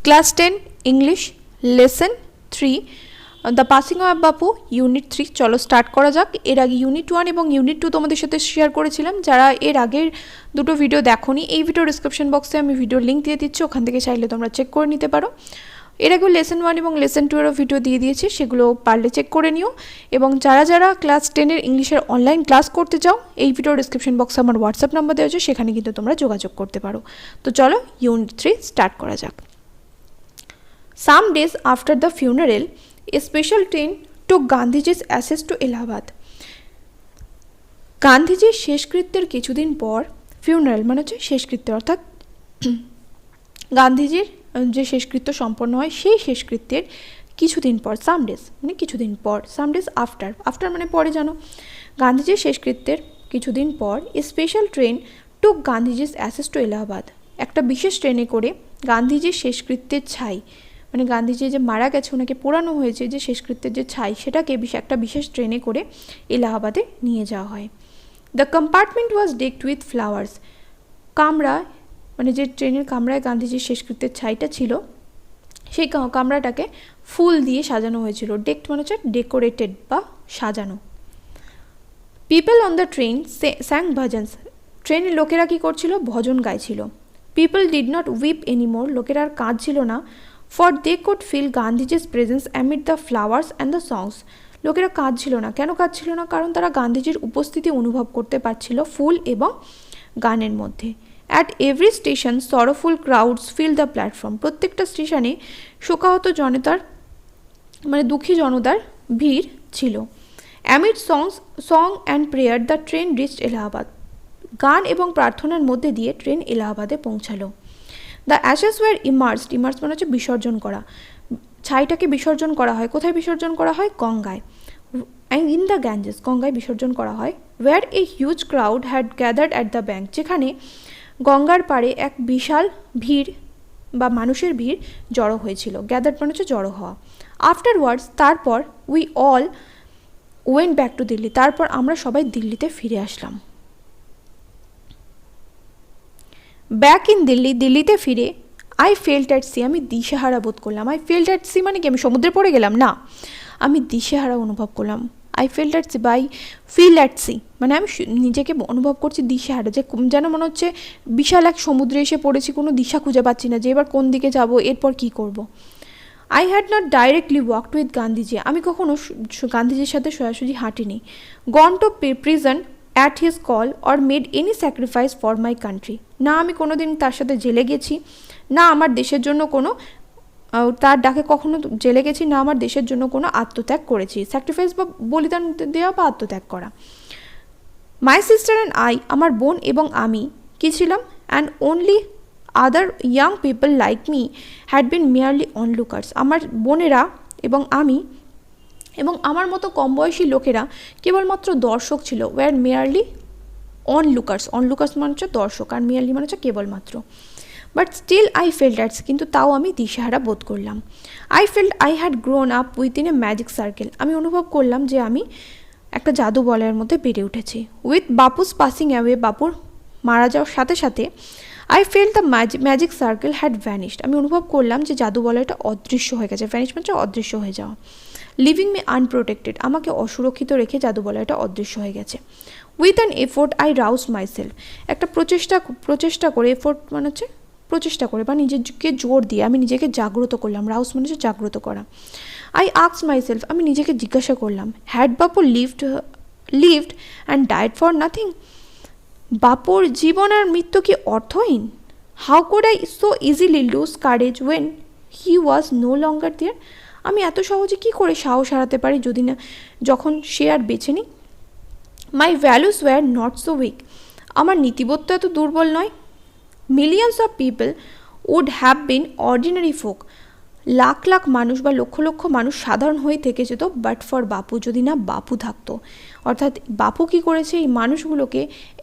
Class 10 English lesson 3 the passing of Bapu unit 3 চলো start করা যাক। এর আগে ইউনিট 1 এবং ইউনিট 2 তোমাদের সাথে শেয়ার করেছিলাম। যারা এর আগের দুটো ভিডিও দেখোনি, এই ভিডিও ডিসক্রিপশন বক্সে আমি ভিডিওর লিঙ্ক দিয়ে দিচ্ছি, ওখান থেকে চাইলে তোমরা চেক করে নিতে পারো। এর আগেও লেসন 1 এবং লেসন 2 এরও ভিডিও দিয়ে দিয়েছি, সেগুলো পারলে চেক করে নিও। এবং যারা যারা ক্লাস 10 ইংলিশের অনলাইন ক্লাস করতে চাও, এই ভিডিও ডিসক্রিপশন বক্সে আমার হোয়াটসঅ্যাপ নাম্বার দেওয়া আছে, সেখানে কিন্তু তোমরা যোগাযোগ করতে পারো। তো চলো ইউনিট 3 স্টার্ট করা যাক। Some days after the funeral, a special train took Gandhiji's ashes to Allahabad. গান্ধীজির শেষকৃত্যের কিছুদিন পর, ফিউনারাল মানে হচ্ছে শেষকৃত্য, অর্থাৎ গান্ধীজির যে শেষকৃত্য সম্পন্ন হয় সেই শেষকৃত্যের কিছুদিন পর, সাম ডেজ মানে কিছুদিন পর, সাম ডেজ আফটার, আফটার মানে পরে জানো। গান্ধীজির শেষকৃত্যের কিছুদিন পর a special train took Gandhiji's ashes to Allahabad. একটা বিশেষ ট্রেনে করে গান্ধীজির শেষকৃত্যের ছাই, মানে গান্ধীজি যে মারা গেছে, ওনাকে পোড়ানো হয়েছে যে শেষকৃত্যের যে ছাই, সেটাকে একটা বিশেষ ট্রেনে করে এলাহাবাদে নিয়ে যাওয়া হয়। The compartment was ডেকড with flowers. কামরা মানে যে ট্রেনের কামরায় গান্ধীজির শেষকৃত্যের ছাইটা ছিল, সেই কামরাটাকে ফুল দিয়ে সাজানো হয়েছিল। ডেকড মানে হচ্ছে ডেকোরেটেড বা সাজানো। People on the train sang bhajans. ট্রেনের লোকেরা কী করছিল? ভজন গাইছিল। People did not weep anymore. লোকেরা আর কাঁদছিল না। For they could feel Gandhiji's presence amid the flowers and the songs. লোকেরা কাঁদছিল না। কেন কাঁদছিল না? কারণ তারা গান্ধীজির উপস্থিতি অনুভব করতে পারছিল ফুল এবং গানের মধ্যে। At every station sorrowful crowds fill the platform. প্রত্যেকটা স্টেশনে শোকাহত জনতার মানে দুঃখী জনতার ভিড় ছিল। Amid song and prayer the train reached Allahabad. গান এবং প্রার্থনার মধ্যে দিয়ে ট্রেন এলাহাবাদে পৌঁছালো। The ashes were immersed. Immerse মানে হচ্ছে বিসর্জন করা। ছাইটাকে বিসর্জন করা হয়। কোথায় বিসর্জন করা হয়? গঙ্গায়। And in the Ganges. গঙ্গায় বিসর্জন করা হয়। Where a huge crowd had gathered at the bank. যেখানে গঙ্গার পাড়ে এক বিশাল ভিড় বা মানুষের ভিড় জড়ো হয়েছিল। গ্যাদার্ড মানে হচ্ছে জড়ো হওয়া। আফটারওয়ার্ডস তারপর we all went back to Delhi. তারপর আমরা সবাই দিল্লিতে ফিরে আসলাম। Back in Delhi. দিল্লিতে ফিরে আই ফেল্ট অ্যাট সি। আমি দিশেহারা বোধ করলাম। আই ফেল্ট অ্যাট সি মানে কি আমি সমুদ্রে পড়ে গেলাম? না, আমি দিশেহারা অনুভব করলাম। I felt at sea by feel at sea মানে আমি নিজেকে অনুভব করছি দিশেহারা, যে যেন মনে হচ্ছে বিশাল এক সমুদ্রে এসে পড়েছি, কোনো দিশা খুঁজে পাচ্ছি না যে এবার কোন দিকে যাব, এরপর কি করব। I had not directly walked with Gandhiji. আমি কখনো গান্ধীজির সাথে সরাসরি হাঁটিনি। Gone to prison at his call or made any sacrifice for my country. না আমি কোনো দিন তার সাথে জেলে গেছি, না আমার দেশের জন্য কোনো, তার ডাকে কখনো জেলে গেছি, না আমার দেশের জন্য কোনো আত্মত্যাগ করেছি। স্যাক্রিফাইস বা বলিদান দেওয়া বা আত্মত্যাগ করা। My sister and I. আমার বোন এবং আমি কী ছিলাম? And only other young people like me had been merely অনলুকার্স। আমার বোনেরা এবং আমি এবং আমার মতো কম বয়সী লোকেরা কেবলমাত্র দর্শক ছিল। War merely অনলুকার্স। অনলুকার্স মানে হচ্ছে দর্শক, আর মেয়ারলি মানে হচ্ছে কেবলমাত্র। But still I felt at sea. কিন্তু তাও আমি দিশেহারা বোধ করলাম। I felt I had grown up within a magic circle. আমি অনুভব করলাম যে আমি একটা জাদু বলয়ের মধ্যে বেড়ে উঠেছি। With Bapu's passing away. বাপুর মারা যাওয়ার সাথে সাথে I felt the magic circle had vanished. আমি অনুভব করলাম যে জাদু বলয়টা অদৃশ্য হয়ে গেছে। ভ্যানিশ মানে অদৃশ্য হয়ে যাওয়া। Leaving me unprotected. আমাকে অসুরক্ষিত রেখে জাদু বলয়টা অদৃশ্য হয়ে গেছে। With an effort I rouse myself. একটা প্রচেষ্টা করে, এফোর্ট মানে হচ্ছে প্রচেষ্টা করে বা নিজেকে জোর দিয়ে আমি নিজেকে জাগ্রত করলাম। রাউজ মানে হচ্ছে জাগ্রত করা। I asked myself. আমি নিজেকে জিজ্ঞাসা করলাম, had Bapu lived and died for nothing. বাপুর জীবন আর মৃত্যু কি অর্থহীন? How could I so easily lose courage when he was no longer there. আমি এত সহজে কী করে সাহস হারাতে পারি যখন সে আর বেঁচে নেই? My values were not so weak. আমার নীতিবোধ তো এত দুর্বল নয়। Millions of people would have been ordinary folk. Lakh lakh মানুষ বা লক্ষ লক্ষ মানুষ সাধারণ হয়ে থেকে যেত, বাট ফর বাপু, যদি না বাপু থাকতো। অর্থাৎ বাপু কী করেছে? এই মানুষগুলোকে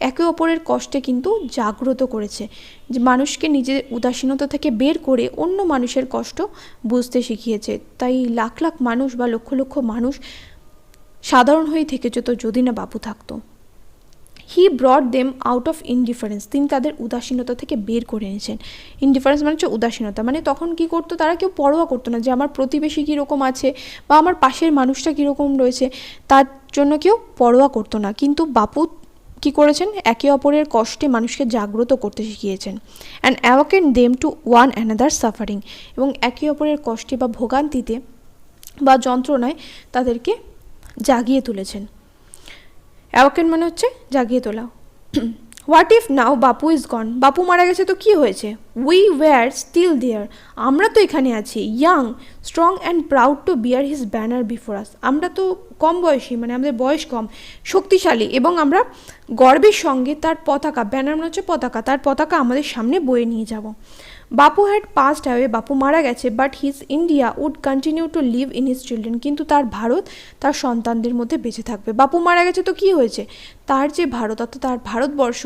একে অপরের কষ্টে কিন্তু জাগ্রত করেছে, যে মানুষকে নিজের উদাসীনতা থেকে বের করে অন্য মানুষের কষ্ট বুঝতে শিখিয়েছে। তাই লাখ লাখ মানুষ বা লক্ষ লক্ষ মানুষ সাধারণ হয়ে থেকে যেত যদি না বাপু থাকতো। He brought them out of indifference, তিনি তাদের উদাসীনতা থেকে বের করে এনেছেন। ইনডিফারেন্স মানে হচ্ছে উদাসীনতা, মানে তখন কি করতো, তারা কেউ পরোয়া করতো না যে আমার প্রতিবেশী কীরকম আছে বা আমার পাশের মানুষটা কীরকম রয়েছে, তার জন্য কেউ পরোয়া করতো না। কিন্তু বাপু কী করেছেন, একে অপরের কষ্টে মানুষকে জাগ্রত করতে শিখিয়েছেন। And awaken them to one another suffering, এবং একে অপরের কষ্টে বা ভোগান্তিতে বা যন্ত্রণায় তাদেরকে জাগিয়ে তুলেছেন। অ্যাওয়াকেন মানে হচ্ছে জাগিয়ে তোলা। What if now Bapu is গন, বাপু মারা গেছে তো কী হয়েছে, উই ওয়্যার স্টিল দেয়ার, আমরা তো এখানে আছি। Young strong and proud to bear his banner before us, আমরা তো কম বয়সী, মানে আমাদের বয়স কম, শক্তিশালী, এবং আমরা গর্বের সঙ্গে তার পতাকা, ব্যানার মানে হচ্ছে পতাকা, তার পতাকা আমাদের সামনে বয়ে নিয়ে যাব। বাপু হ্যাড পাস্ট অ্যাওয়ে, বাপু মারা গেছে, but his India would continue to live in his children, কিন্তু তার ভারত তার সন্তানদের মধ্যে বেঁচে থাকবে। বাপু মারা গেছে তো কী হয়েছে, তার যে ভারত অর্থাৎ তার ভারতবর্ষ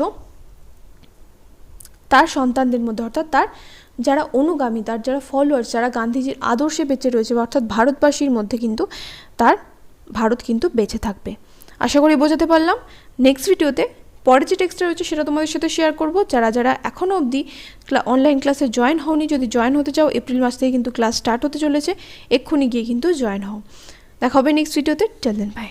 তার সন্তানদের মধ্যে, অর্থাৎ তার যারা অনুগামী, তার যারা ফলোয়ার্স, যারা গান্ধীজির আদর্শে বেঁচে রয়েছে, অর্থাৎ ভারতবাসীর মধ্যে কিন্তু তার ভারত কিন্তু বেঁচে থাকবে। আশা করি বোঝাতে পারলাম। নেক্সট ভিডিওতে পরে যে টেক্সটটা রয়েছে সেটা তোমাদের সাথে শেয়ার করব। যারা যারা এখনও অবধি অনলাইন ক্লাসে জয়েন হওনি, যদি জয়েন হতে চাও, এপ্রিল মাস থেকে কিন্তু ক্লাস স্টার্ট হতে চলেছে, এক্ষুনি গিয়ে কিন্তু জয়েন হও। দেখা হবে নেক্সট ভিডিওতে। Till then by.